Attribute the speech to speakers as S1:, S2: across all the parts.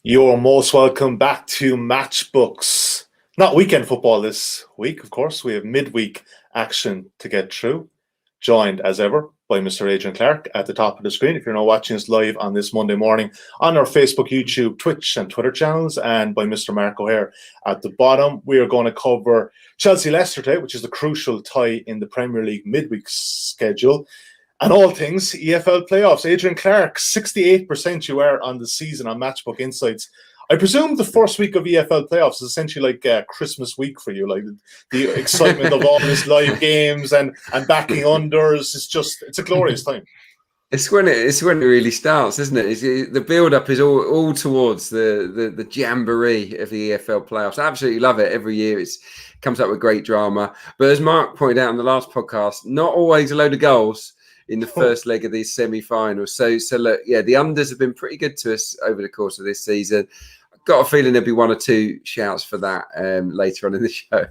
S1: You're most welcome back to Matchbooks. Not weekend football this week, of course. We have midweek action to get through. Joined, as ever, by Mr. Adrian Clarke at the top of the screen. If you're not watching us live on this Monday morning on our Facebook, YouTube, Twitch and Twitter channels, and by Mr. Mark O'Haire at the bottom. We are going to cover Chelsea-Leicester today, which is the crucial tie in the Premier League midweek schedule. And all things EFL playoffs. Adrian Clarke, 68% you are on the season on Matchbook Insights. I presume the first week of EFL playoffs is essentially like Christmas week for you, like the excitement of all these live games and backing unders. It's a glorious time.
S2: It's when it really starts, isn't it? The build-up is all towards the jamboree of the EFL playoffs. I absolutely love it. Every year it comes up with great drama. But as Mark pointed out in the last podcast, not always a load of goals in the first leg of these semi-finals. So look, yeah, the unders have been pretty good to us over the course of this season. I've got a feeling there'll be one or two shouts for that later on in the show.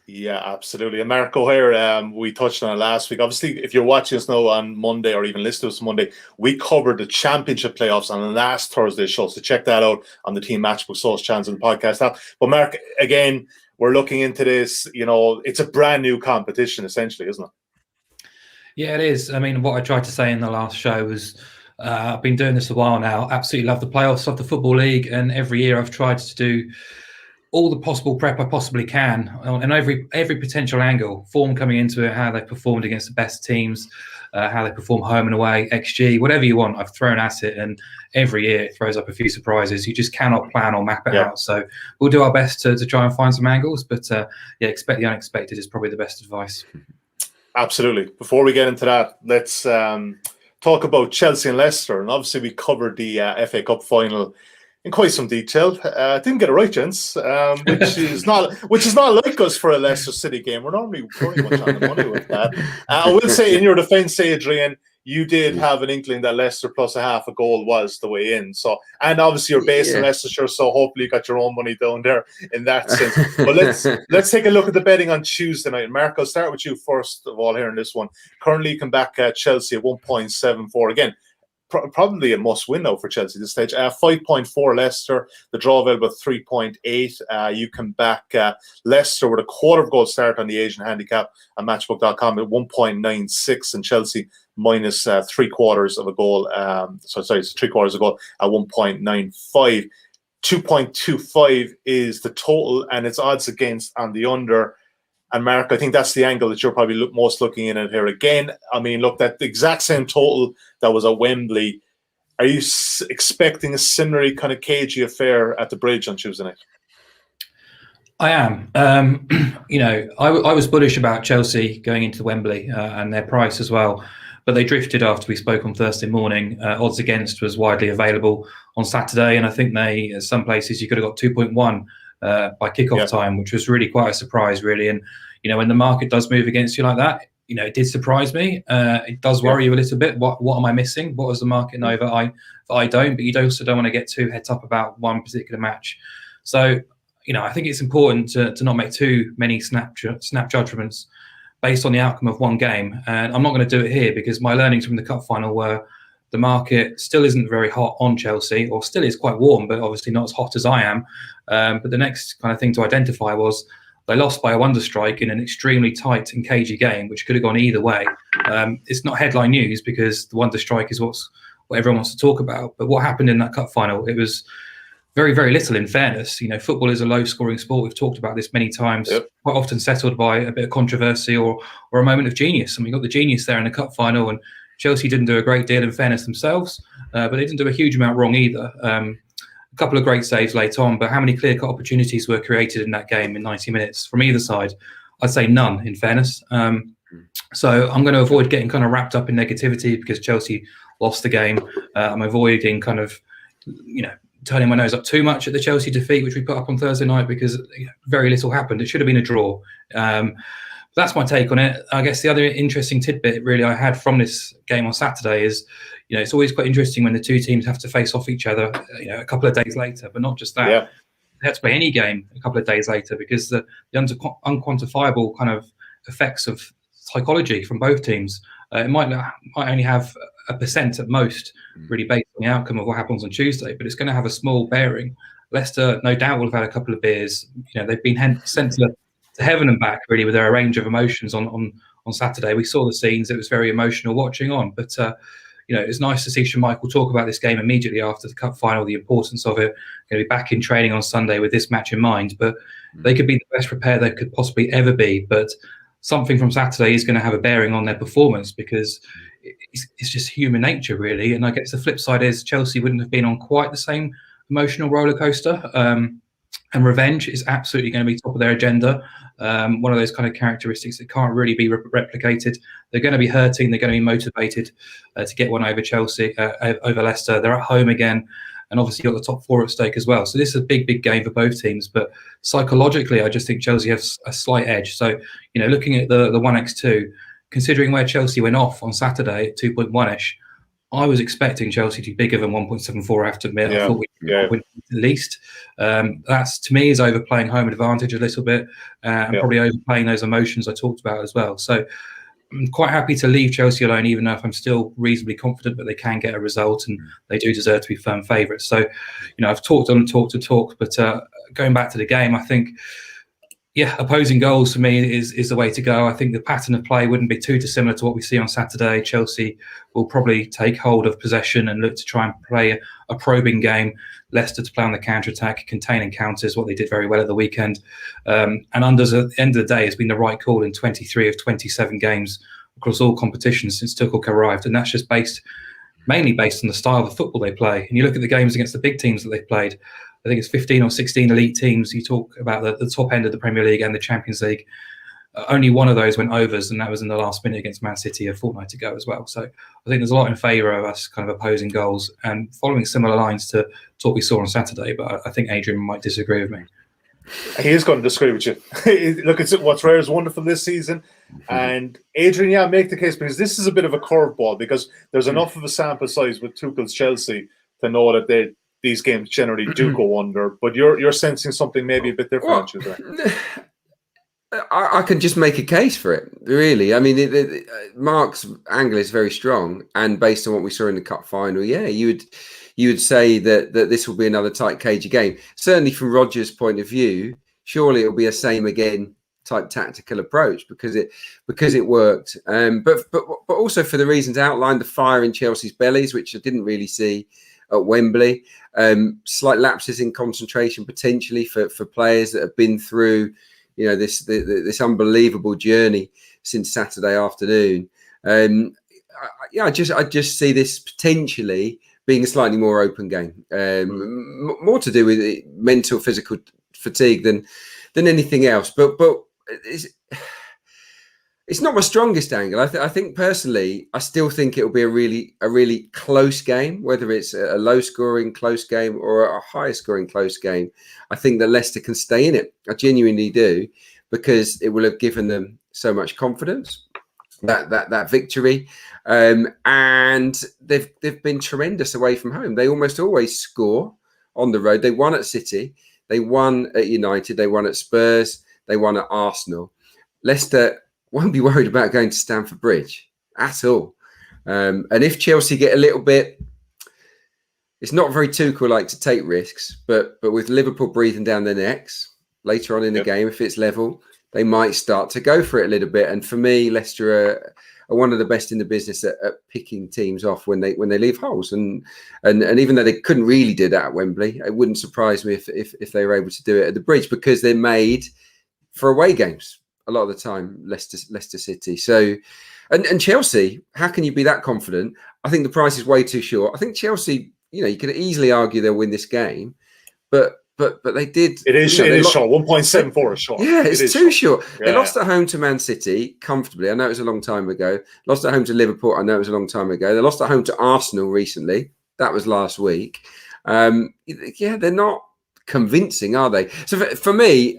S1: Yeah, absolutely. And Mark O'Haire, we touched on it last week. Obviously, if you're watching us now on Monday or even listening to us Monday, we covered the championship playoffs on the last Thursday show. So check that out on the Team Matchbook Source channels and podcast app. But Mark, again, we're looking into this. You know, it's a brand new competition, essentially, isn't it?
S3: Yeah, it is. I mean, what I tried to say in the last show was I've been doing this a while now. Absolutely love the playoffs of the Football League. And every year I've tried to do all the possible prep I possibly can on every potential angle, form coming into it, how they performed against the best teams, how they perform home and away, XG, whatever you want, I've thrown at it. And every year it throws up a few surprises. You just cannot plan or map it out. So we'll do our best to try and find some angles. But expect the unexpected is probably the best advice.
S1: Absolutely. Before we get into that, let's talk about Chelsea and Leicester. And obviously, we covered the FA Cup final in quite some detail. Didn't get it right, gents, which is not like us for a Leicester City game. We're normally pretty much on the money with that. I will say, in your defence, Adrian, you did have an inkling that Leicester plus a half a goal was the way in. So, and obviously you're based in Leicestershire, so hopefully you got your own money down there in that sense. But let's take a look at the betting on Tuesday night. Mark, I'll start with you first of all here in this one. Currently, you can back Chelsea at 1.74. Again, probably a must-win now for Chelsea at this stage. 5.4 Leicester, the draw available at 3.8. You can back Leicester with a quarter of goal start on the Asian handicap at matchbook.com at 1.96, and Chelsea minus 3/4 of a goal. It's 3/4 of a goal at 1.95. 2.25 is the total, and its odds against on the under. And Mark, I think that's the angle that you're probably most looking in at here. Again, I mean, look, that the exact same total that was at Wembley. Are you expecting a similarly kind of cagey affair at the Bridge on Tuesday night?
S3: I am. I was bullish about Chelsea going into Wembley and their price as well. But they drifted after we spoke on Thursday morning. Odds against was widely available on Saturday. And I think some places you could have got 2.1 by kickoff time, which was really quite a surprise, really. And, when the market does move against you like that, it did surprise me. It does worry you a little bit. What am I missing? What does the market know that I don't? But you also don't want to get too heads up about one particular match. So, I think it's important to not make too many snap judgments based on the outcome of one game. And I'm not going to do it here because my learnings from the cup final were the market still isn't very hot on Chelsea, or still is quite warm, but obviously not as hot as I am. But the next kind of thing to identify was they lost by a wonder strike in an extremely tight and cagey game, which could have gone either way. It's not headline news because the wonder strike is what everyone wants to talk about. But what happened in that cup final, it was very, very little in fairness. Football is a low-scoring sport. We've talked about this many times, quite often settled by a bit of controversy or a moment of genius. And we got the genius there in the cup final, and Chelsea didn't do a great deal in fairness themselves, but they didn't do a huge amount wrong either. A couple of great saves late on, but how many clear-cut opportunities were created in that game in 90 minutes from either side? I'd say none, in fairness. So I'm going to avoid getting kind of wrapped up in negativity because Chelsea lost the game. I'm avoiding kind of, turning my nose up too much at the Chelsea defeat, which we put up on Thursday night, because very little happened. It should have been a draw. That's my take on it. I guess the other interesting tidbit really I had from this game on Saturday is, it's always quite interesting when the two teams have to face off each other, a couple of days later, but not just that. Yeah. They had to play any game a couple of days later because the unquantifiable kind of effects of psychology from both teams It might only have 1% at most, really based on the outcome of what happens on Tuesday, but it's going to have a small bearing. Leicester, no doubt, will have had a couple of beers. They've been sent to heaven and back, really, with their range of emotions on Saturday. We saw the scenes; it was very emotional watching on. But it's nice to see Schmeichel talk about this game immediately after the cup final, the importance of it. Going to be back in training on Sunday with this match in mind. But they could be the best prepared they could possibly ever be. But something from Saturday is going to have a bearing on their performance, because it's just human nature, really. And I guess the flip side is Chelsea wouldn't have been on quite the same emotional roller coaster. And revenge is absolutely going to be top of their agenda. One of those kind of characteristics that can't really be replicated. They're going to be hurting. They're going to be motivated to get one over Chelsea, over Leicester. They're at home again. And obviously got the top 4 at stake as well. So this is a big, big game for both teams. But psychologically, I just think Chelsea has a slight edge. So, looking at the 1x2, considering where Chelsea went off on Saturday at 2.1-ish, I was expecting Chelsea to be bigger than 1.74, I have to admit. I thought we'd win at least. That's, to me, is overplaying home advantage a little bit, and probably overplaying those emotions I talked about as well. So I'm quite happy to leave Chelsea alone, even though I'm still reasonably confident that they can get a result and they do deserve to be firm favourites. So, I've talked but going back to the game, I think, opposing goals for me is the way to go. I think the pattern of play wouldn't be too dissimilar to what we see on Saturday. Chelsea will probably take hold of possession and look to try and play a probing game. Leicester to play on the counter-attack, contain encounters, what they did very well at the weekend. And unders at the end of the day has been the right call in 23 of 27 games across all competitions since Tuchel arrived. And that's just mainly based on the style of football they play. And you look at the games against the big teams that they've played, I think it's 15 or 16 elite teams. You talk about the top end of the Premier League and the Champions League. Only one of those went overs, and that was in the last minute against Man City a fortnight ago as well. So I think there's a lot in favour of us kind of opposing goals and following similar lines to what we saw on Saturday. But I think Adrian might disagree with me.
S1: He is going to disagree with you. Look, what's rare is wonderful this season. And Adrian, make the case, because this is a bit of a curveball, because there's enough of a sample size with Tuchel's Chelsea to know that these games generally do go under. But you're sensing something maybe a bit different.
S2: I can just make a case for it, really. I mean, Mark's angle is very strong, and based on what we saw in the cup final, you would say that this will be another tight cagey game. Certainly, from Rodgers' point of view, surely it'll be a same again type tactical approach because it worked. But also for the reasons outlined, the fire in Chelsea's bellies, which I didn't really see at Wembley. Slight lapses in concentration potentially for players that have been through this unbelievable journey since Saturday afternoon. I just see this potentially being a slightly more open game, more to do with mental, physical fatigue than anything else. But it's not my strongest angle. I think personally, I still think it will be a really close game, whether it's a low-scoring close game or a higher-scoring close game. I think that Leicester can stay in it. I genuinely do, because it will have given them so much confidence, that victory, and they've been tremendous away from home. They almost always score on the road. They won at City, they won at United, they won at Spurs, they won at Arsenal. Leicester won't be worried about going to Stamford Bridge at all. And if Chelsea get a little bit, it's not very Tuchel-like to take risks, but with Liverpool breathing down their necks later on in the game, if it's level, they might start to go for it a little bit. And for me, Leicester are one of the best in the business at picking teams off when they leave holes. And even though they couldn't really do that at Wembley, it wouldn't surprise me if they were able to do it at the Bridge, because they're made for away games a lot of the time, Leicester City. So, and Chelsea, how can you be that confident? I think the price is way too short. I think Chelsea, you could easily argue they'll win this game, but they did.
S1: It is short. 1.74 is short.
S2: Yeah, it's too short.
S1: Yeah.
S2: They lost at home to Man City comfortably. I know it was a long time ago. Lost at home to Liverpool. I know it was a long time ago. They lost at home to Arsenal recently. That was last week. They're not convincing, are they? So for me,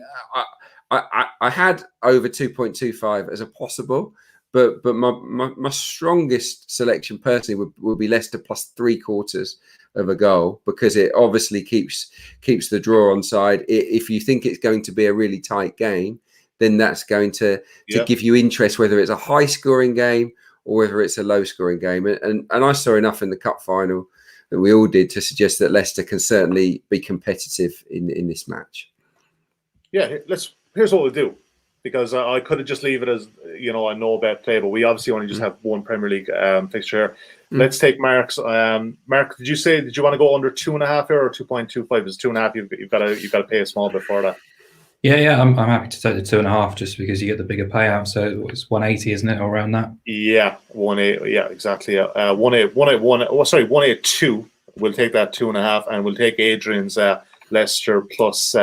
S2: I had over 2.25 as a possible, but my strongest selection personally would be Leicester plus 3/4 of a goal, because it obviously keeps the draw on side. If you think it's going to be a really tight game, then that's going to give you interest, whether it's a high scoring game or whether it's a low-scoring game. And I saw enough in the cup final that we all did to suggest that Leicester can certainly be competitive in this match.
S1: Yeah, here's what we'll do, because I could have just leave it as, you know, a no bet play, but we obviously only just have one Premier League fixture here. Let's take Mark's. Mark, did you want to go under 2.5 here or 2.25? It's 2.5. You've got to pay a small bit for that.
S3: Yeah, I'm happy to take the 2.5 just because you get the bigger payout. So it's 180, isn't it, or around that?
S1: Yeah, 1.8. Yeah, exactly. 181. Oh, sorry, 182. We'll take that 2.5, and we'll take Adrian's Leicester plus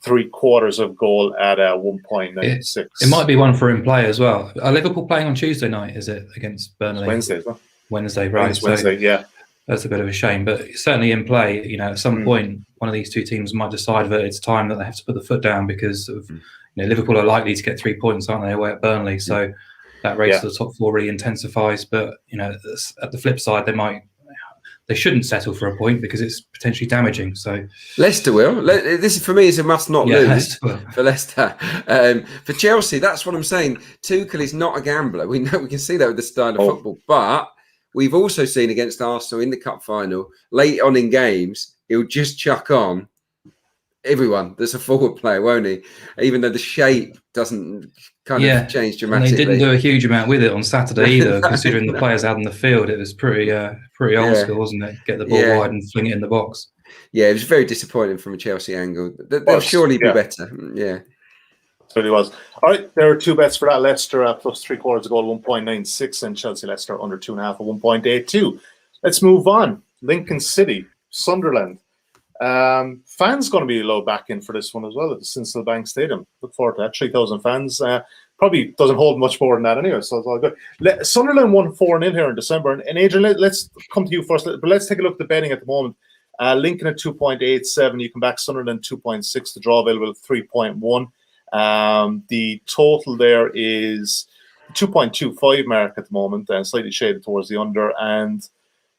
S1: 3/4 of goal at 1.96.
S3: It might be one for in play as well. Are Liverpool playing on Tuesday night? Is it against Burnley?
S1: It's Wednesday, isn't it?
S3: Wednesday, right?
S1: Wednesday, yeah.
S3: That's a bit of a shame, but certainly in play. You know, at some point, one of these two teams might decide that it's time that they have to put the foot down because of, you know, Liverpool are likely to get 3 points, aren't they, away at Burnley? So that race to the top four really intensifies. But you know, at the flip side, they shouldn't settle for a point because it's potentially damaging. So Leicester
S2: will. This for me is a must not lose for Leicester. For Chelsea, that's what I'm saying. Tuchel is not a gambler. We can see that with the style of football, but we've also seen against Arsenal in the cup final, late on in games, he'll just chuck on everyone that's a forward player, won't he? Even though the shape doesn't kind of change dramatically.
S3: And they didn't do a huge amount with it on Saturday either, considering the players out in the field. It was pretty old school, wasn't it? Get the ball wide and fling it in the box.
S2: Yeah, it was very disappointing from a Chelsea angle. They'll surely be better. Yeah.
S1: It really was. All right, there are two bets for that. Leicester plus 3/4 of goal, 1.96, and Chelsea Leicester under 2.5 at 1.82. Let's move on. Lincoln City, Sunderland. Fans going to be low back in for this one as well at the Sincil Bank Stadium. Look forward to that. 3,000 fans. Probably doesn't hold much more than that anyway, so it's all good. Sunderland won 4-0 here in December. And Adrian, let's come to you first. But let's take a look at the betting at the moment. Lincoln at 2.87. You can back Sunderland 2.6. The draw available at 3.1. The total there is 2.25 mark at the moment, and slightly shaded towards the under. And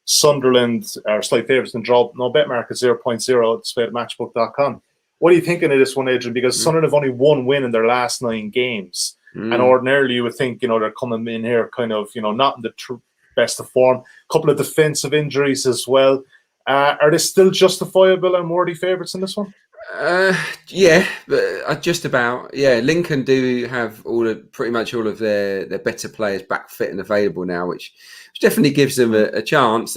S1: Sunderland are slight favourites in draw. No bet mark at 0.0 displayed at matchbook.com. What are you thinking of this one, Adrian? Because Sunderland have only one win in their last 9 games. And ordinarily you would think, you know, they're coming in here kind of, you know, not in the best of form. A couple of defensive injuries as well. Are they still justifiable and worthy favourites in this one?
S2: Yeah, just about. Yeah, Lincoln do have pretty much all of their better players back fit and available now, which definitely gives them a chance.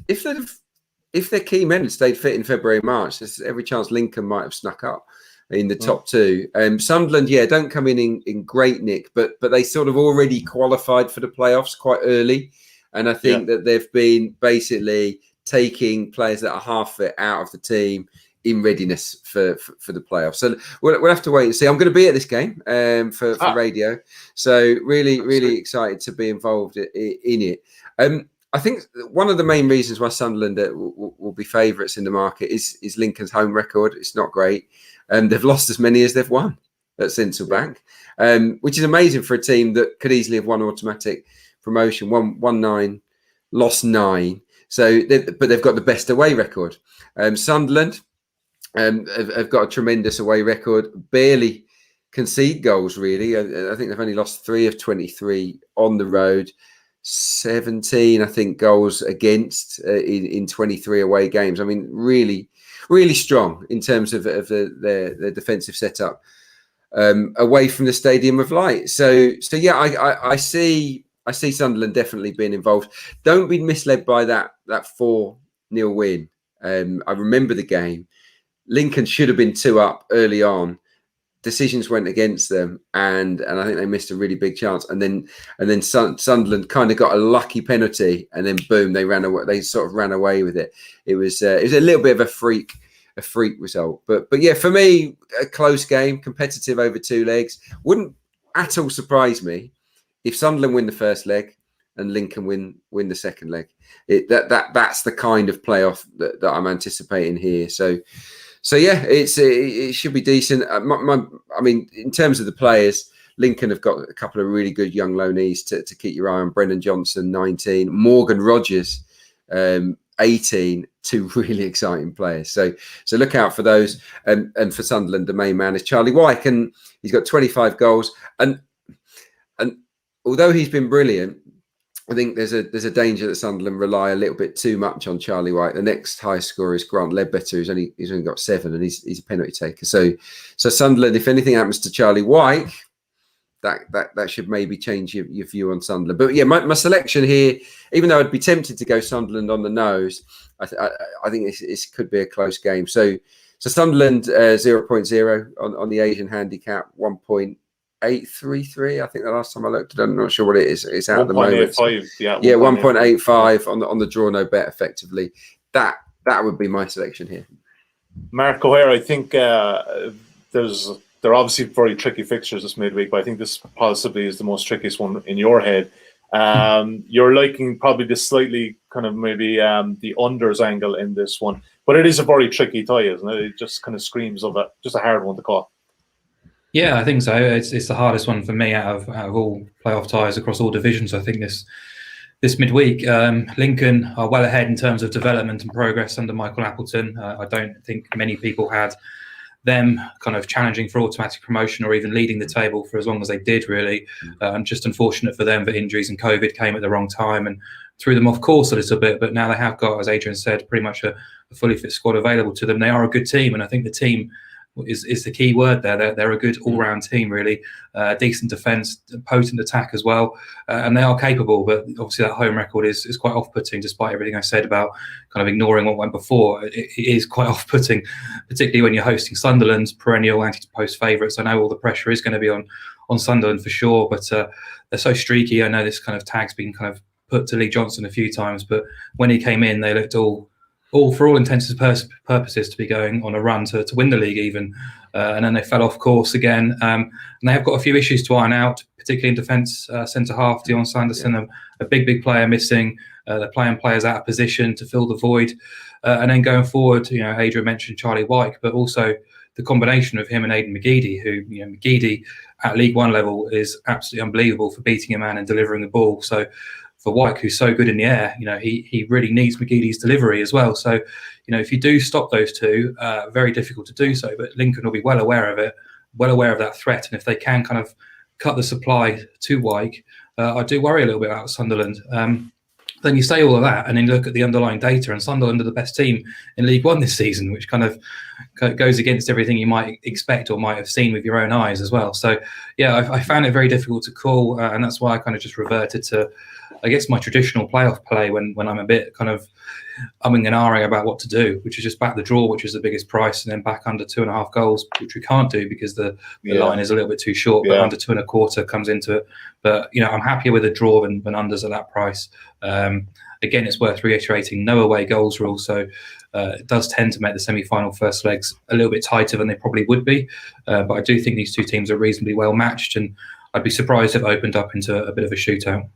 S2: If their key men had stayed fit in February and March, there's every chance Lincoln might have snuck up in the top two. Sunderland, don't come in great nick, but they sort of already qualified for the playoffs quite early, and I think that they've been basically taking players that are half fit out of the team in readiness for the playoffs. So we'll have to wait and see. I'm going to be at this game for radio, so really excited to be involved in it. I think one of the main reasons why Sunderland will be favourites in the market is Lincoln's home record. It's not great. They've lost as many as they've won at Sincil Bank, which is amazing for a team that could easily have won automatic promotion. Won 9, lost 9. But they've got the best away record. Sunderland have got a tremendous away record. Barely concede goals, really. I think they've only lost 3 of 23 on the road. 17, I think, goals against in 23 away games. I mean, really strong in terms of their defensive setup away from the Stadium of Light. So yeah, I see Sunderland definitely being involved. Don't be misled by that 4-0 win. I remember the game. Lincoln should have been 2 up early on. Decisions went against them, and I think they missed a really big chance. And then Sunderland kind of got a lucky penalty, and then boom, they ran away. They sort of ran away with it. It was a little bit of a freak result. But yeah, for me, a close game, competitive over 2 legs. Wouldn't at all surprise me if Sunderland win the first leg and Lincoln win the second leg. That's the kind of playoff that I'm anticipating here. So yeah, it should be decent. I mean, in terms of the players, Lincoln have got a couple of really good young loanees to keep your eye on. Brennan Johnson, 19, Morgan Rogers, 18. 2 really exciting players. So look out for those. And for Sunderland, the main man is Charlie Wyke, and he's got 25 goals. And although he's been brilliant, I think there's a danger that Sunderland rely a little bit too much on Charlie White. The next highest scorer is Grant Ledbetter, who's only got 7, and he's a penalty taker. So Sunderland, if anything happens to Charlie White, that should maybe change your view on Sunderland. But yeah, my selection here, even though I'd be tempted to go Sunderland on the nose, I think this could be a close game. So Sunderland 0.0 on the Asian handicap, 1.833. I think the last time I looked, I'm not sure what it is. It's out at the moment. 1.85 on the draw no bet. Effectively, that would be my selection here. Mark
S1: O'Haire, I think they're obviously very tricky fixtures this midweek, but I think this possibly is the most trickiest one in your head. You're liking probably the slightly kind of maybe the unders angle in this one, but it is a very tricky tie, isn't it? It just kind of screams of just a hard one to call.
S3: Yeah, I think so. It's the hardest one for me out of all playoff ties across all divisions. I think this midweek, Lincoln are well ahead in terms of development and progress under Michael Appleton. I don't think many people had them kind of challenging for automatic promotion or even leading the table for as long as they did, really. And just unfortunate for them that injuries and COVID came at the wrong time and threw them off course a little bit. But now they have got, as Adrian said, pretty much a fully fit squad available to them. They are a good team, and I think the team is the key word there. They're a good all-round team, really. Decent defence, potent attack as well, and they are capable. But obviously, that home record is quite off-putting, despite everything I said about kind of ignoring what went before. It is quite off-putting, particularly when you're hosting Sunderland, perennial anti-post favourites. I know all the pressure is going to be on Sunderland for sure, but they're so streaky. I know this kind of tag's been kind of put to Lee Johnson a few times, but when he came in, they looked all for all intents and purposes to be going on a run to win the league even, and then they fell off course again, and they have got a few issues to iron out, particularly in defence. Centre half Dion Sanderson, a big player missing. They're playing players out of position to fill the void, and then going forward, Adrian mentioned Charlie White, but also the combination of him and Aidan McGeady, who McGeady at League One level is absolutely unbelievable for beating a man and delivering the ball. So for White, who's so good in the air, he really needs McGeady's delivery as well. So, if you do stop those two, very difficult to do so. But Lincoln will be well aware of it, well aware of that threat. And if they can kind of cut the supply to White, I do worry a little bit about Sunderland. Then you say all of that, and then look at the underlying data, and Sunderland are the best team in League One this season, which kind of goes against everything you might expect or might have seen with your own eyes as well. So, yeah, I found it very difficult to call, and that's why I kind of just reverted to, I guess, my traditional playoff play when I'm a bit kind of umming and ahhing about what to do, which is just back the draw, which is the biggest price, and then back under 2.5 goals, which we can't do because the line is a little bit too short, but under 2.25 comes into it. But, I'm happier with a draw than unders at that price. Again, it's worth reiterating, no away goals rule, so it does tend to make the semi-final first legs a little bit tighter than they probably would be. But I do think these two teams are reasonably well matched, and I'd be surprised if it opened up into a bit of a shootout.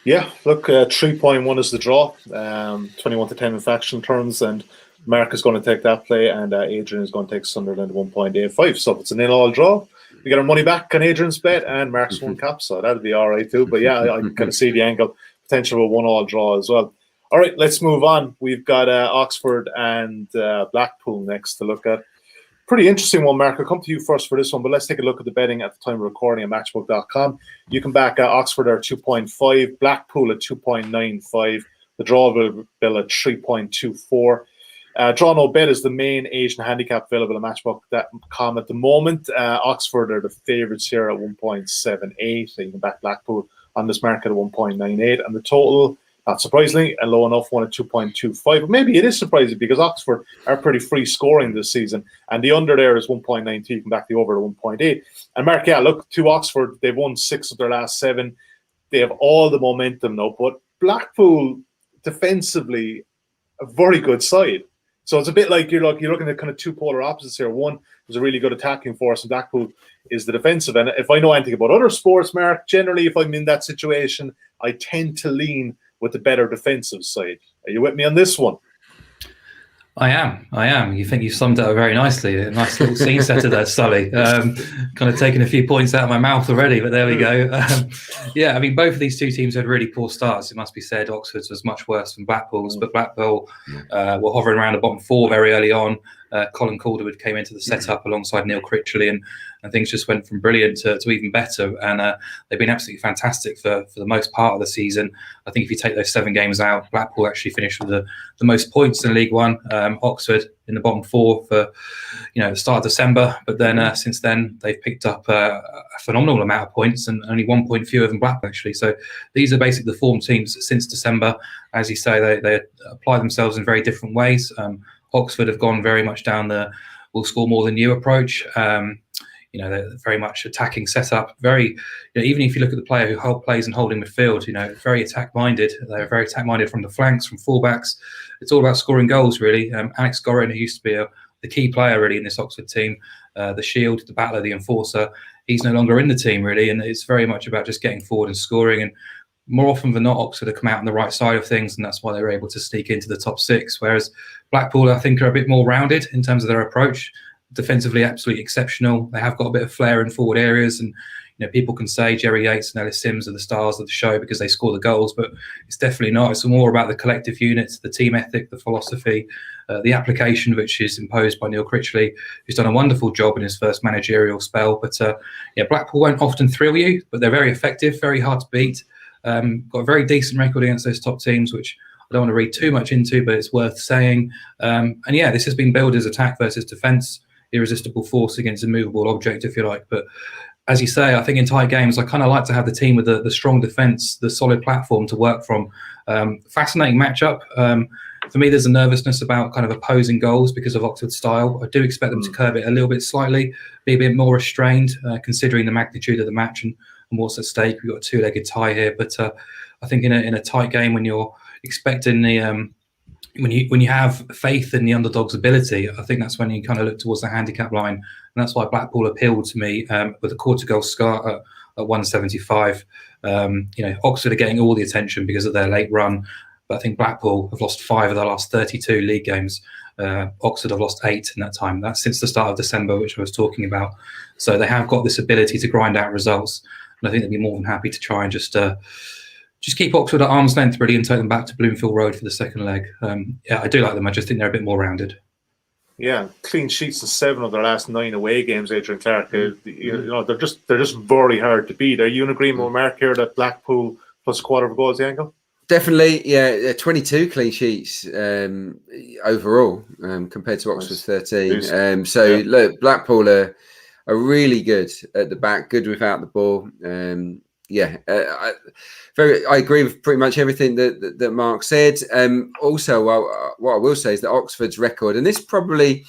S1: Yeah, look, 3.1 is the draw, 21-10 in faction terms, and Mark is going to take that play, and Adrian is going to take Sunderland 1.85. So if it's a 0-all draw, we get our money back on Adrian's bet, and Mark's one cap, so that'll be all right too. But yeah, I kind of see the angle, potential of a 1-all draw as well. All right, let's move on. We've got Oxford and Blackpool next to look at. Pretty interesting one, Mark. I'll come to you first for this one, but let's take a look at the betting at the time of recording at Matchbook.com. You can back Oxford at 2.5, Blackpool at 2.95, the draw bill at 3.24. Draw no bet is the main Asian handicap available at Matchbook.com at the moment. Oxford are the favourites here at 1.78, so you can back Blackpool on this market at 1.98, and the total, not surprisingly, a low enough one at 2.25. But maybe it is surprising because Oxford are pretty free scoring this season, and the under there is 1.92. You can back the over at 1.8. And Mark, look, to Oxford, they've won 6 of their last 7. They have all the momentum now, but Blackpool defensively a very good side. So it's a bit like you're looking at kind of two polar opposites here. One is a really good attacking force, and Blackpool is the defensive. And if I know anything about other sports, Mark, generally if I'm in that situation, I tend to lean with the better defensive side. Are you with me on this one?
S3: I am. You think you've summed it up very nicely. A nice little scene setter there, Sully. Kind of taking a few points out of my mouth already, but there we go. I mean, both of these two teams had really poor starts. It must be said, Oxford's was much worse than Blackpool's, but Blackpool were hovering around the bottom 4 very early on. Colin Calderwood came into the setup alongside Neil Critchley, and and things just went from brilliant to even better. And they've been absolutely fantastic for the most part of the season. I think if you take those 7 games out, Blackpool actually finished with the most points in League One. Oxford in the bottom 4 for the start of December, but then since then they've picked up a phenomenal amount of points, and only 1 point fewer than Blackpool actually. So these are basically the form teams since December. As you say, they apply themselves in very different ways. Oxford have gone very much down the "we'll score more than you" approach. They're very much attacking setup. Very, even if you look at the player who plays in holding midfield, very attack minded. They're very attack minded from the flanks, from fullbacks. It's all about scoring goals, really. Alex Gorin, who used to be the key player really in this Oxford team, the shield, the battler, the enforcer, he's no longer in the team really, and it's very much about just getting forward and scoring. And more often than not, Oxford have come out on the right side of things, and that's why they were able to sneak into the top 6. Whereas Blackpool, I think, are a bit more rounded in terms of their approach. Defensively, absolutely exceptional. They have got a bit of flair in forward areas, and people can say Jerry Yates and Ellis Sims are the stars of the show because they score the goals, but it's definitely not. It's more about the collective units, the team ethic, the philosophy, the application, which is imposed by Neil Critchley, who's done a wonderful job in his first managerial spell. But Blackpool won't often thrill you, but they're very effective, very hard to beat. Got a very decent record against those top teams, which I don't want to read too much into, but it's worth saying. This has been billed as attack versus defence, irresistible force against a movable object, if you like. But as you say, I think in tight games, I kind of like to have the team with the strong defence, the solid platform to work from. Fascinating matchup. For me, there's a nervousness about kind of opposing goals because of Oxford's style. I do expect them to curb it a little bit slightly, be a bit more restrained, considering the magnitude of the match and what's at stake. We've got a 2-legged tie here, but I think in a tight game, when you're expecting the when you have faith in the underdog's ability, I think that's when you kind of look towards the handicap line, and that's why Blackpool appealed to me with a quarter goal score at 175. Oxford are getting all the attention because of their late run, but I think Blackpool have lost 5 of their last 32 league games. Oxford have lost 8 in that time. That's since the start of December, which I was talking about. So they have got this ability to grind out results, and I think they'd be more than happy to try and just keep Oxford at arm's length, really, and take them back to Bloomfield Road for the second leg. I do like them. I just think they're a bit more rounded. Yeah,
S1: clean sheets in 7 of their last 9 away games, Adrian Clarke. They're just very hard to beat. Are you in agreement with Mark here that Blackpool plus a quarter of a goal is the angle?
S2: Definitely, yeah. 22 clean sheets overall compared to Oxford's 13. Look, Blackpool are really good at the back, good without the ball. I agree with pretty much everything that Mark said. Also, what I will say is that Oxford's record, and this probably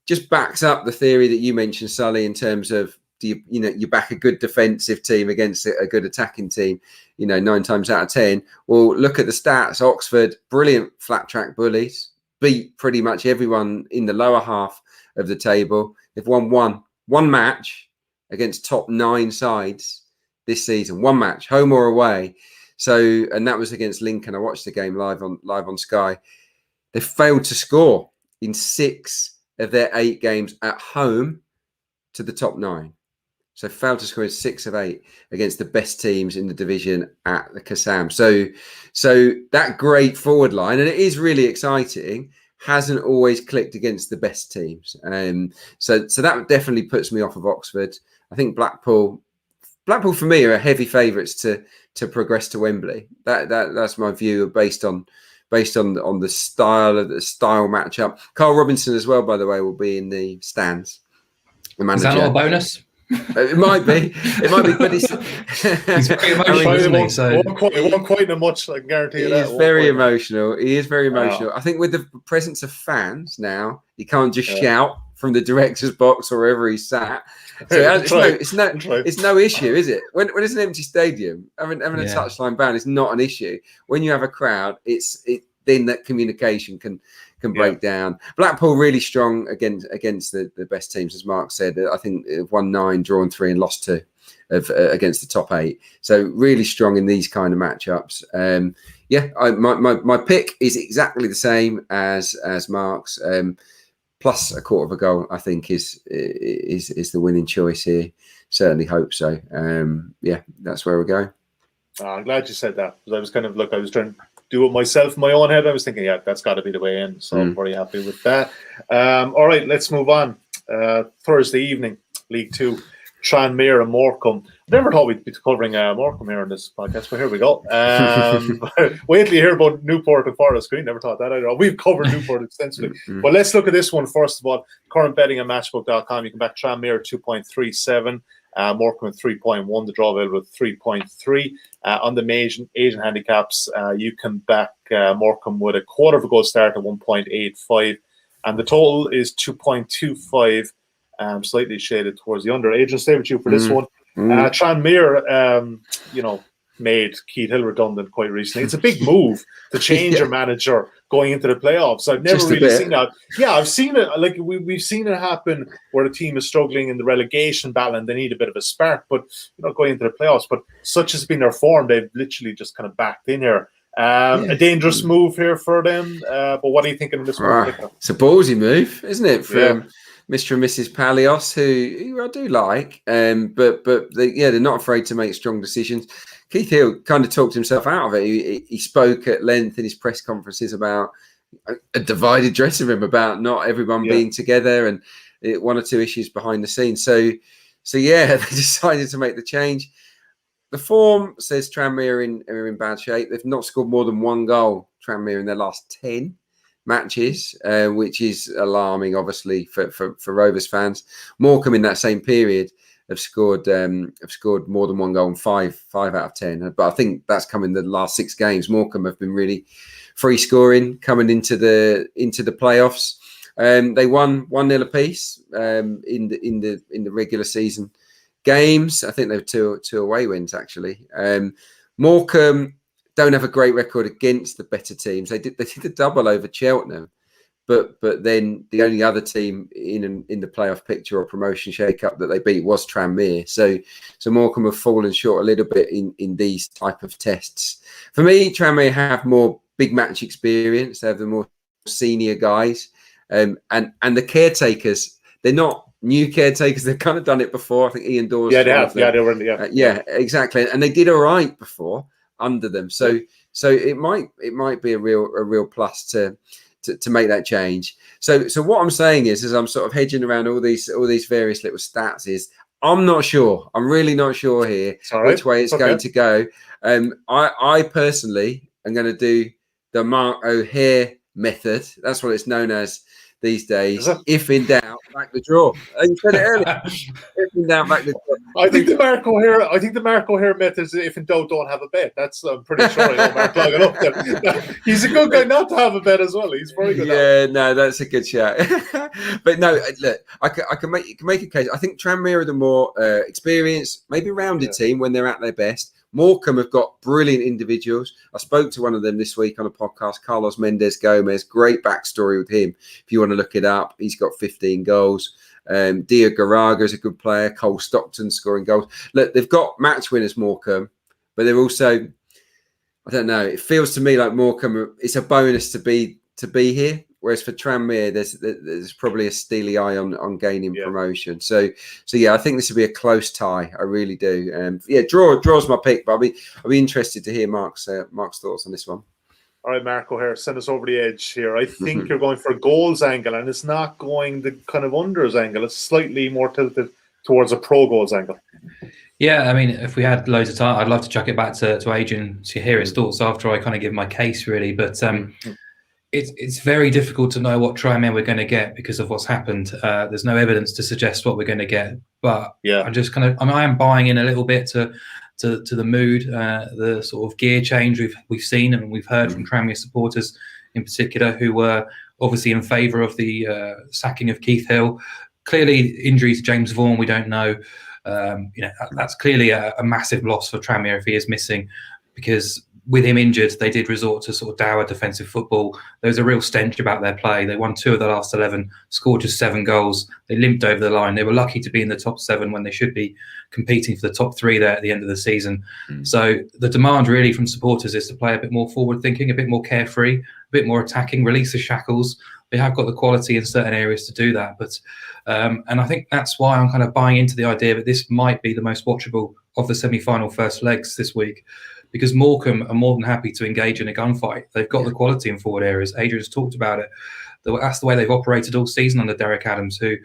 S2: just backs up the theory that you mentioned, Sully, in terms of you back a good defensive team against a good attacking team, 9 times out of 10. Well, look at the stats. Oxford, brilliant flat track bullies, beat pretty much everyone in the lower half of the table. They've won one match against top 9 sides this season, 1 match, home or away. So, and that was against Lincoln. I watched the game live on Sky. They failed to score in 6 of their 8 games at home to the top 9. So failed to score in 6 of 8 against the best teams in the division at the Kassam. So that great forward line, and it is really exciting, hasn't always clicked against the best teams. So that definitely puts me off of Oxford. I think Blackpool for me are heavy favourites to progress to Wembley. That's my view based on the style matchup. Carl Robinson as well, by the way, will be in the stands. The manager.
S3: Is that not a bonus?
S2: It might be, but he's
S3: very emotional, isn't he? So
S1: it won't quite much. I can guarantee you that.
S2: He is very emotional. He is very emotional. I think with the presence of fans now, he can't just shout from the director's box or wherever he's sat. So it's no issue, is it? When it's an empty stadium, having a touchline ban is not an issue. When you have a crowd, then that communication can break down. Blackpool really strong against the best teams, as Mark said. I think won 9, drawn 3, and lost 2 against the top 8. So really strong in these kind of matchups. My pick is exactly the same as Mark's. Plus a quarter of a goal, I think, is the winning choice here. Certainly hope so. That's where we're going.
S1: I'm glad you said that, because I was trying to do it myself in my own head. I was thinking, that's got to be the way in. So I'm very happy with that. All right, let's move on. Thursday evening, League Two, Tranmere and Morecambe. Never thought we'd be covering Morecambe here on this podcast, but here we go. Wait till you hear about Newport and Forest Green. Never thought that either. We've covered Newport extensively. But let's look at this one first of all. Current betting at Matchbook.com. You can back Tranmere 2.37. Morecambe at 3.1. The draw available at 3.3. On the Asian handicaps, you can back Morecambe with a quarter of a goal start at 1.85. And the total is 2.25. Slightly shaded towards the under. Adrian, stay with you for this one. Tranmere, made Keith Hill redundant quite recently. It's a big move to change your manager going into the playoffs. I've never really seen that. Yeah, I've seen it. Like we've seen it happen where the team is struggling in the relegation battle and they need a bit of a spark. But going into the playoffs. But such has been their form, they've literally just kind of backed in here. A dangerous move here for them. But what are you thinking of this one?
S2: It's a ballsy move, isn't it? From Mr. and Mrs. Palios, who I do like, but they're not afraid to make strong decisions. Keith Hill kind of talked himself out of it. He spoke at length in his press conferences about a divided dressing room, about not everyone being together, and one or two issues behind the scenes. So they decided to make the change. The form says Tranmere are in bad shape. They've not scored more than one goal, Tranmere, in their last 10 matches, which is alarming, obviously, for Rovers fans. Morecambe in that same period have scored more than one goal in five out of 10. But I think that's come in the last 6 games. Morecambe have been really free scoring coming into the playoffs. They won 1-0 apiece in the regular season games. I think they were two away wins actually. Morecambe don't have a great record against the better teams. They did the double over Cheltenham, but then the only other team in the playoff picture or promotion shake-up that they beat was Tranmere. So Morecambe have fallen short a little bit in these type of tests. For me, Tranmere have more big match experience. They have the more senior guys, and the caretakers. They're not new caretakers. They've kind of done it before. I think Ian Dawes.
S1: Yeah, they have. Yeah, they were. Yeah,
S2: exactly. And they did all right before under them. So it might be a real plus to make that change. So what I'm saying is, as I'm sort of hedging around all these various little stats, is I'm not sure. I'm really not sure here which way it's going to go. I personally am going to do the Mark O'Haire method. That's what it's known as these days. If in doubt, back the draw. You said it earlier. If in doubt, back the draw.
S1: I think the Mark O'Haire method is if in doubt, don't have a bet. That's I'm pretty sure. I know Mark long enough there. He's a good guy not to have a bet as well. He's very good.
S2: Yeah, no, that's a good shout. But no, look, I can make a case. I think Tranmere are the more experienced, maybe rounded team when they're at their best. Morecambe have got brilliant individuals. I spoke to one of them this week on a podcast, Carlos Mendes Gomez. Great backstory with him. If you want to look it up, he's got 15 goals. Dia Garaga is a good player. Cole Stockton scoring goals. Look, they've got match winners, Morecambe, but they're also, I don't know, it feels to me like Morecambe, it's a bonus to be here. Whereas for Tranmere, there's probably a steely eye on gaining promotion. So yeah, I think this will be a close tie. I really do. Draw's my pick, but I'll be interested to hear Mark's thoughts on this one.
S1: All right, Mark O'Haire, send us over the edge here. I think you're going for a goals angle, and it's not going the kind of unders angle. It's slightly more tilted towards a pro goals angle.
S3: Yeah, I mean, if we had loads of time, I'd love to chuck it back to Adrian to hear his thoughts after I kind of give my case, really. But it's very difficult to know what Tranmere we're going to get because of what's happened. There's no evidence to suggest what we're going to get, but I'm just I am buying in a little bit to the mood, the sort of gear change we've seen and we've heard from Tranmere supporters in particular, who were obviously in favour of the sacking of Keith Hill. Clearly, injuries to James Vaughan, we don't know. That's clearly a massive loss for Tranmere if he is missing, because with him injured, they did resort to sort of dour defensive football. There was a real stench about their play. They won 2 of the last 11, scored just 7 goals. They limped over the line. They were lucky to be in the top 7 when they should be competing for the top 3 there at the end of the season. So the demand really from supporters is to play a bit more forward thinking, a bit more carefree, a bit more attacking, release the shackles. They have got the quality in certain areas to do that. But and I think that's why I'm kind of buying into the idea that this might be the most watchable of the semi-final first legs this week, because Morecambe are more than happy to engage in a gunfight. They've got the quality in forward areas. Adrian's talked about it. That's the way they've operated all season under Derek Adams, who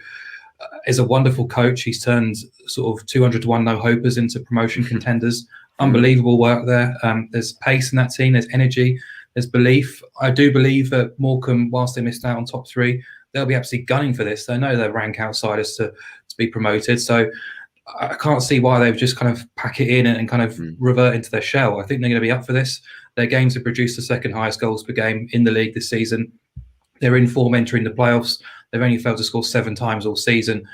S3: is a wonderful coach. He's turned sort of 200 to 1 no-hopers into promotion contenders. Unbelievable work there. There's pace in that team. There's energy. There's belief. I do believe that Morecambe, whilst they missed out on top 3, they'll be absolutely gunning for this. They know they're rank outsiders to be promoted. So I can't see why they've just kind of pack it in and kind of revert into their shell. I think they're going to be up for this. Their games have produced the second highest goals per game in the league this season. They're in form entering the playoffs. They've only failed to score 7 times all season.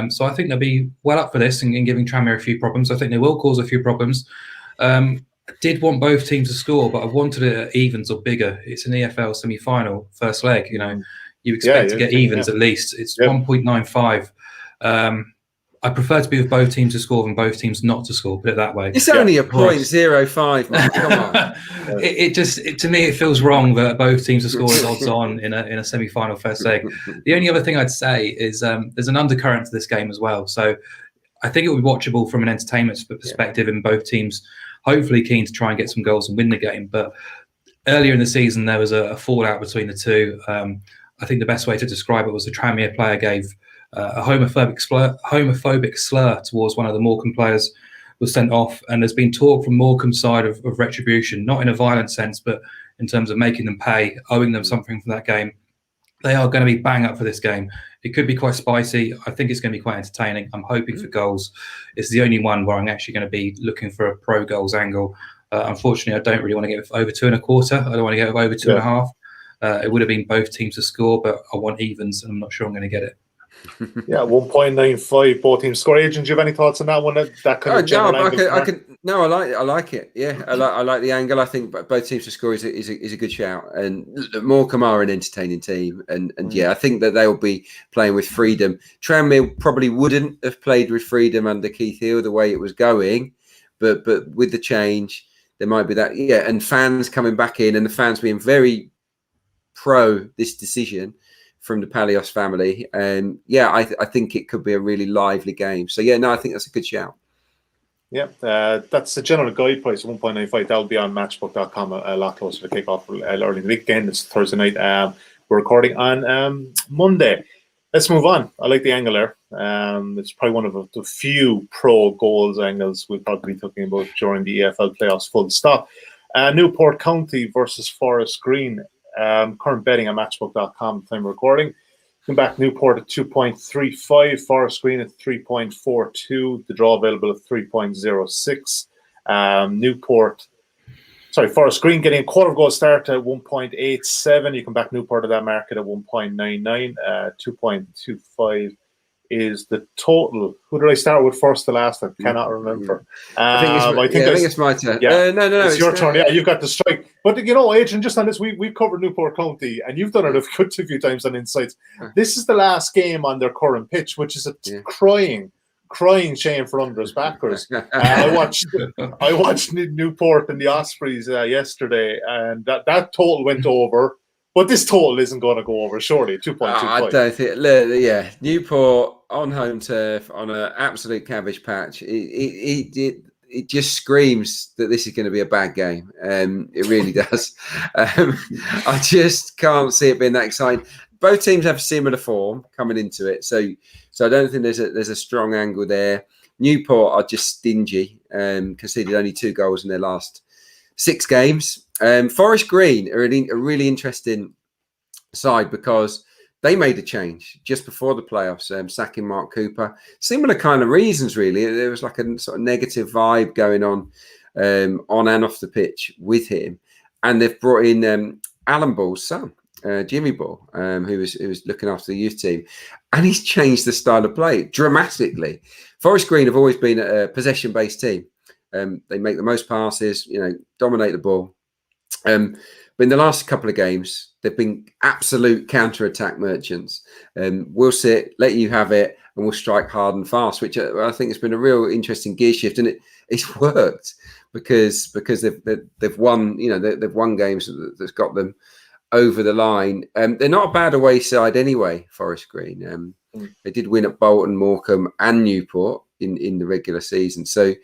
S3: So I think they'll be well up for this and giving Tranmere a few problems. I think they will cause a few problems. I did want both teams to score, but I wanted it at evens or bigger. It's an EFL semi-final, first leg. You expect to get evens at least. It's 1.95. I prefer to be with both teams to score than both teams not to score. Put it that way.
S2: It's only a 0.05. Man. Come on.
S3: it to me it feels wrong that both teams are scoring odds on in a semi-final first leg. The only other thing I'd say is there's an undercurrent to this game as well. So I think it will be watchable from an entertainment perspective, and both teams hopefully keen to try and get some goals and win the game. But earlier in the season there was a fallout between the two. I think the best way to describe it was the Tranmere player gave a homophobic slur towards one of the Morecambe players, was sent off, and there's been talk from Morecambe's side of retribution, not in a violent sense, but in terms of making them pay, owing them something from that game. They are going to be bang up for this game. It could be quite spicy. I think it's going to be quite entertaining. I'm hoping for goals. It's the only one where I'm actually going to be looking for a pro goals angle. Unfortunately, I don't really want to get over 2.25. I don't want to get over 2.5. It would have been both teams to score, but I want evens, and I'm not sure I'm going to get it.
S1: 1.95, both teams score. Adrian, do you have any thoughts on that one? That kind of general angle?
S2: I like it. Yeah, I like the angle. I think both teams to score is a good shout. And Morecambe are an entertaining team, and I think that they'll be playing with freedom. Tranmere probably wouldn't have played with freedom under Keith Hill the way it was going, but with the change, there might be that. Yeah, and fans coming back in, and the fans being very pro this decision from the Palios family, and I think it could be a really lively game. So I think that's a good shout. That's the general guide price, 1.95. That'll be on Matchbook.com a lot closer to kick off early in the week. Again, it's Thursday night. We're recording on Monday. Let's move on. I like the angle there. It's probably one of the few pro goals angles we'll probably be talking about during the EFL playoffs. Full stop. Newport County versus Forest Green. Current betting on Matchbook.com time of recording. Come back Newport at 2.35, Forest Green at 3.42, the draw available at 3.06. Forest Green getting a quarter goal start at 1.87. You can back Newport at that market at 1.99. 2.25 is the total. Who did I start with first to last? I cannot remember. I think it's my turn. No,
S1: it's your turn. Yeah, you've got the strike. But Adrian, just on this, we've covered Newport County, and you've done it a few times on Insights. This is the last game on their current pitch, which is a crying shame for unders backers. I watched Newport and the Ospreys yesterday, and that total went over. But this total isn't going to go over, surely, 2.25.
S2: I don't think. Newport on home turf on an absolute cabbage patch. It just screams that this is going to be a bad game. It really does. I just can't see it being that exciting. Both teams have similar form coming into it, so I don't think there's a strong angle there. Newport are just stingy, conceded only 2 goals in their last 6 games. Forest Green are a really interesting side because they made a change just before the playoffs, sacking Mark Cooper. Similar kind of reasons, really. There was like a sort of negative vibe going on and off the pitch with him. And they've brought in Alan Ball's son, Jimmy Ball, who was looking after the youth team. And he's changed the style of play dramatically. Forest Green have always been a possession-based team. They make the most passes, dominate the ball. But in the last couple of games, they've been absolute counter-attack merchants. We'll sit, let you have it, and we'll strike hard and fast, which I think has been a real interesting gear shift, and it's worked because they've won. They've won games that's got them over the line. They're not a bad away side anyway. Forest Green. They did win at Bolton, Morecambe, and Newport in the regular season. So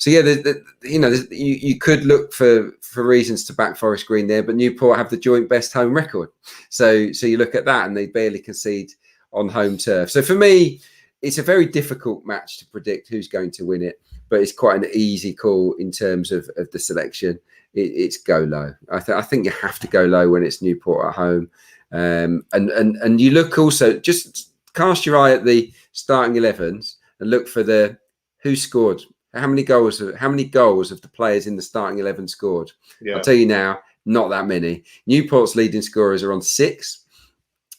S2: you could look for reasons to back Forest Green there, but Newport have the joint best home record. So you look at that, and they barely concede on home turf. So for me, it's a very difficult match to predict who's going to win it, but it's quite an easy call in terms of the selection. It's go low. I think you have to go low when it's Newport at home. And you look also, just cast your eye at the starting 11s and look for who scored. How many goals have the players in the starting 11 scored? Yeah. I'll tell you now, not that many. Newport's leading scorers are on 6,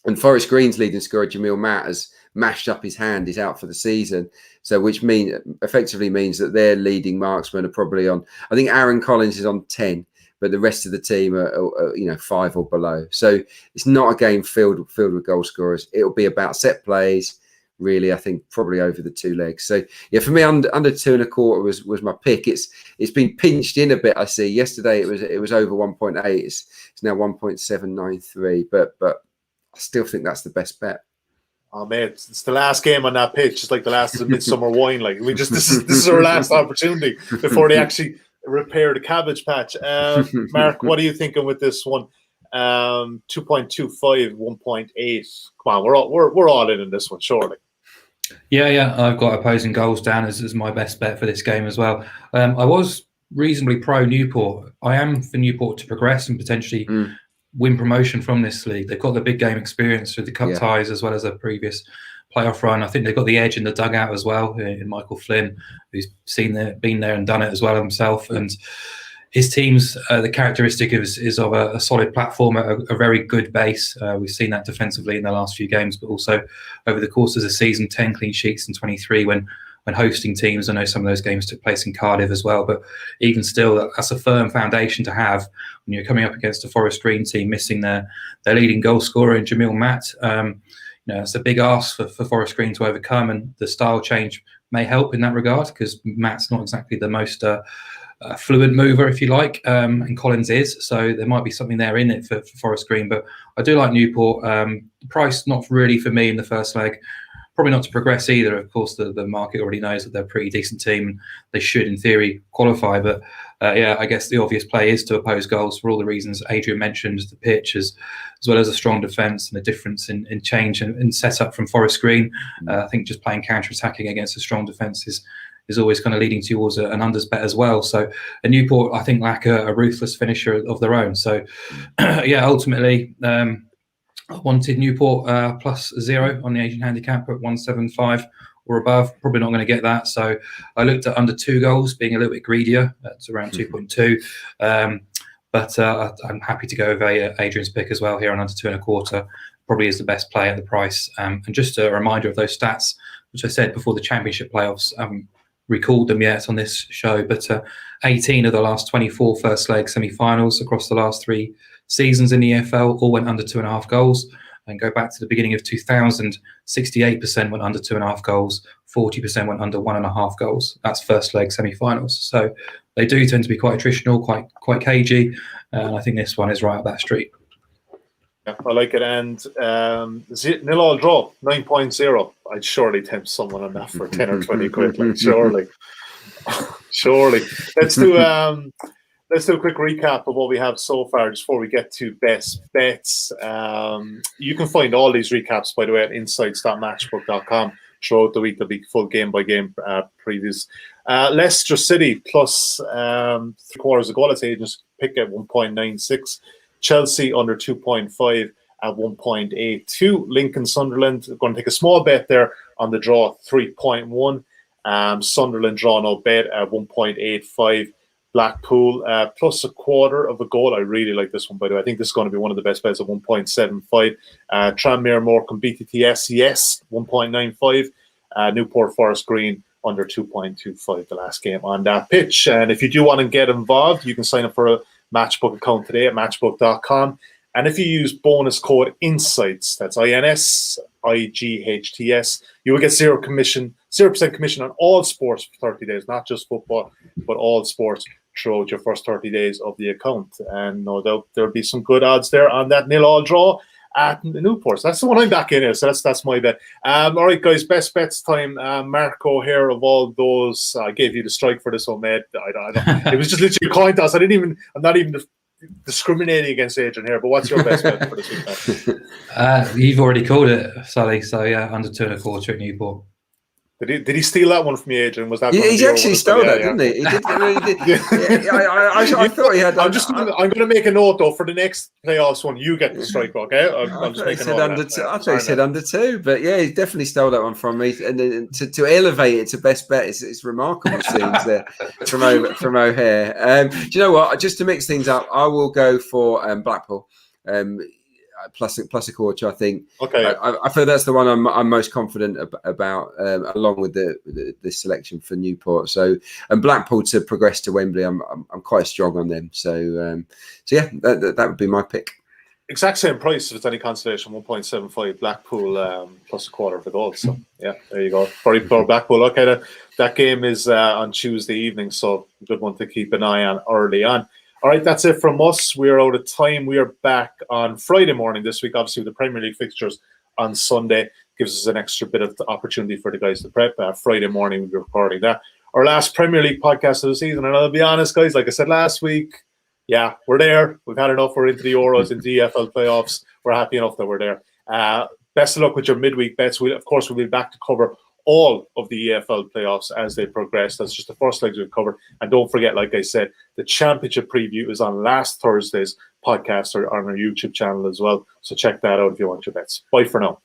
S2: and Forest Green's leading scorer, Jamil Matt, has mashed up his hand. He's out for the season. So which effectively means that their leading marksmen are probably on, I think Aaron Collins is on 10, but the rest of the team are 5 or below. So it's not a game filled with goal scorers. It'll be about set plays, really, I think probably over the 2 legs. So yeah, for me, under 2.25 was my pick. It's been pinched in a bit. I see. Yesterday it was over 1.8. It's now 1.793. But I still think that's the best bet.
S1: Oh mate, it's the last game on that pitch. It's like the last of Midsummer Wine. Like this is our last opportunity before they actually repair the cabbage patch. Mark, what are you thinking with this one? 2.25, 1.8. Come on, we're all in this one, surely.
S3: Yeah. I've got opposing goals down as my best bet for this game as well. I was reasonably pro Newport. I am for Newport to progress and potentially win promotion from this league. They've got the big game experience through the cup ties as well as a previous playoff run. I think they've got the edge in the dugout as well in Michael Flynn, who's been there and done it as well himself. And his team's the characteristic is of a solid platform, a very good base. We've seen that defensively in the last few games, but also over the course of the season, 10 clean sheets in 23 when hosting teams. I know some of those games took place in Cardiff as well, but even still, that's a firm foundation to have when you're coming up against a Forest Green team missing their leading goal scorer in Jamil Matt. It's a big ask for Forest Green to overcome, and the style change may help in that regard because Matt's not exactly the most fluid mover, if you like, and Collins is. So there might be something there in it for Forest Green, but I do like Newport. The price not really for me in the first leg. Probably not to progress either. Of course, the market already knows that they're a pretty decent team and they should, in theory, qualify. But I guess the obvious play is to oppose goals for all the reasons Adrian mentioned, the pitch, as well as a strong defence and a difference in change and setup from Forest Green. I think just playing counter-attacking against a strong defence is always kind of leading towards an unders bet as well. So Newport, I think, lack a ruthless finisher of their own. So ultimately, I wanted Newport +0 on the Asian handicap at 175 or above. Probably not going to get that. So I looked at under 2 goals, being a little bit greedier. That's around 2.2. But I'm happy to go over Adrian's pick as well here on under 2.25. Probably is the best play at the price. And just a reminder of those stats, which I said before the Championship playoffs. I haven't recalled them yet on this show, but 18 of the last 24 first leg semi-finals across the last 3 seasons in the EFL all went under 2.5 goals. And go back to the beginning of 2000, 68% went under 2.5 goals, 40% went under 1.5 goals. That's first leg semi-finals. So they do tend to be quite attritional, quite cagey, and I think this one is right up that street.
S1: Yeah, I like it. And 0-0 draw, 9.0. I'd surely tempt someone on that for 10 or 20 quid. Like, surely. Let's do a quick recap of what we have so far just before we get to best bets. You can find all these recaps, by the way, at insights.matchbook.com. Throughout the week, there'll be full game-by-game previews. Leicester City plus 3/4 a goal. Let's say just pick at 1.96. Chelsea under 2.5 at 1.82. Lincoln Sunderland, going to take a small bet there on the draw, 3.1. Sunderland draw no bet at 1.85. Blackpool plus 1/4 a goal. I really like this one, by the way. I think this is going to be one of the best bets at 1.75. Tranmere Morecambe BTTS, yes, 1.95. Newport Forest Green under 2.25, the last game on that pitch. And if you do want to get involved, you can sign up for a Matchbook account today at matchbook.com. And if you use bonus code INSIGHTS, that's INSIGHTS, you will get 0% commission on all sports for 30 days, not just football, but all sports throughout your first 30 days of the account. And no doubt there'll be some good odds there on that 0-0 draw at Newport. So that's the one I'm back in here. So that's my bet. All right, guys, best bets time. Mark O'Haire, of all those, I gave you the strike for this one, mate. It was just literally a coin toss. I'm not even discriminating against Adrian here, but what's your best bet for this week?
S3: You've already called it, Sully. So yeah, under 2.25 at Newport.
S1: Did he steal that one from you, Adrian? Was that?
S2: He's actually stole that, didn't he? He did. I thought he had.
S1: I'm going to make a note though for the next playoffs one. You get the striker, okay? I'll just make a note.
S2: I thought he said under 2, but yeah, he definitely stole that one from me. And to elevate it to best bet, it's remarkable scenes there from O'Haire. Do you know what? Just to mix things up, I will go for Blackpool. Plus a quarter, I think.
S1: Okay.
S2: I feel that's the one I'm most confident about, along with the selection for Newport. So, and Blackpool to progress to Wembley, I'm quite strong on them. So yeah, that would be my pick.
S1: Exact same price if it's any consolation, 1.75 Blackpool plus a quarter of the goal. So yeah, there you go. For Blackpool. Okay, that game is on Tuesday evening, so good one to keep an eye on early on. All right, that's it from us. We're out of time. We are back on Friday morning this week. Obviously, with the Premier League fixtures on Sunday gives us an extra bit of opportunity for the guys to prep. Friday morning, we'll be recording that. Our last Premier League podcast of the season. And I'll be honest, guys, like I said last week, yeah, we're there. We've had enough. We're into the Euros, into the EFL playoffs. We're happy enough that we're there. Best of luck with your midweek bets. We'll be back to cover all of the EFL playoffs as they progress. That's just the first legs we've covered. And don't forget, like I said, the championship preview is on last Thursday's podcast or on our YouTube channel as well. So check that out if you want your bets. Bye for now.